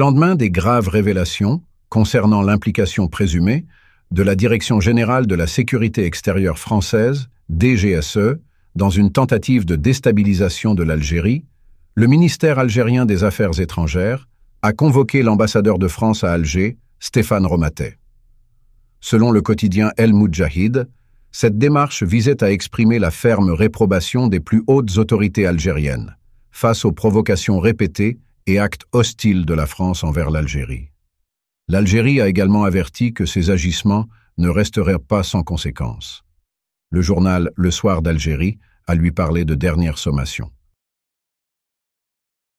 lendemain des graves révélations concernant l'implication présumée de la Direction générale de la sécurité extérieure française, DGSE, dans une tentative de déstabilisation de l'Algérie, le ministère algérien des Affaires étrangères a convoqué l'ambassadeur de France à Alger, Stéphane Romatet. Selon le quotidien El Moudjahid, cette démarche visait à exprimer la ferme réprobation des plus hautes autorités algériennes face aux provocations répétées et actes hostiles de la France envers l'Algérie. L'Algérie a également averti que ces agissements ne resteraient pas sans conséquences. Le journal Le Soir d'Algérie a lui parlé de dernière sommation.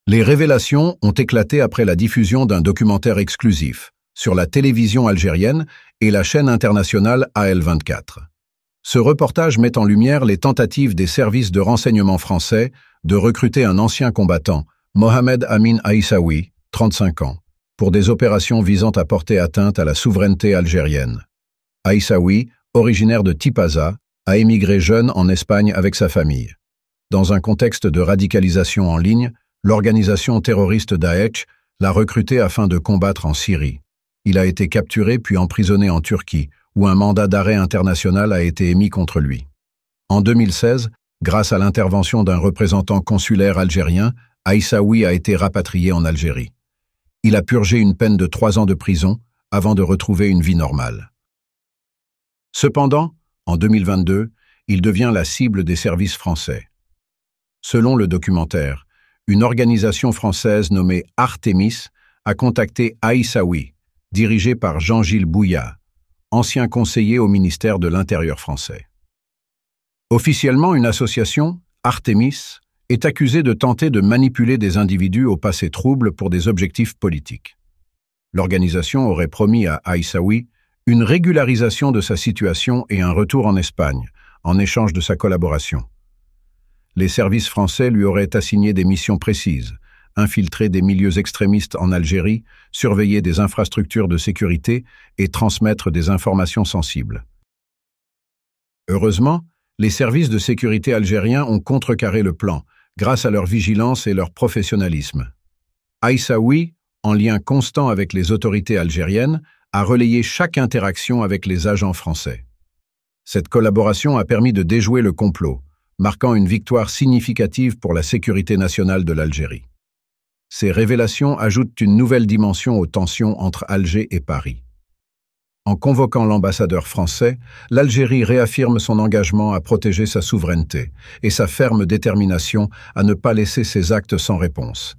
Les révélations ont éclaté après la diffusion d'un documentaire exclusif sur la télévision algérienne et la chaîne internationale AL24. Ce reportage met en lumière les tentatives des services de renseignement français de recruter un ancien combattant, Mohamed Amin Aissaoui, 35 ans, pour des opérations visant à porter atteinte à la souveraineté algérienne. Aissaoui, originaire de Tipaza, a émigré jeune en Espagne avec sa famille. Dans un contexte de radicalisation en ligne, l'organisation terroriste Daesh l'a recruté afin de combattre en Syrie. Il a été capturé puis emprisonné en Turquie, où un mandat d'arrêt international a été émis contre lui. En 2016, grâce à l'intervention d'un représentant consulaire algérien, Aissaoui a été rapatrié en Algérie. Il a purgé une peine de 3 ans de prison avant de retrouver une vie normale. Cependant, en 2022, il devient la cible des services français. Selon le documentaire, une organisation française nommée Artemis a contacté Aissaoui, dirigée par Jean-Gilles Bouillat, ancien conseiller au ministère de l'Intérieur français. Officiellement, une association, Artemis, est accusée de tenter de manipuler des individus au passé trouble pour des objectifs politiques. L'organisation aurait promis à Aissaoui une régularisation de sa situation et un retour en Espagne, en échange de sa collaboration. Les services français lui auraient assigné des missions précises: infiltrer des milieux extrémistes en Algérie, surveiller des infrastructures de sécurité et transmettre des informations sensibles. Heureusement, les services de sécurité algériens ont contrecarré le plan, grâce à leur vigilance et leur professionnalisme. Aissaoui, en lien constant avec les autorités algériennes, a relayé chaque interaction avec les agents français. Cette collaboration a permis de déjouer le complot, marquant une victoire significative pour la sécurité nationale de l'Algérie. Ces révélations ajoutent une nouvelle dimension aux tensions entre Alger et Paris. En convoquant l'ambassadeur français, l'Algérie réaffirme son engagement à protéger sa souveraineté et sa ferme détermination à ne pas laisser ces actes sans réponse.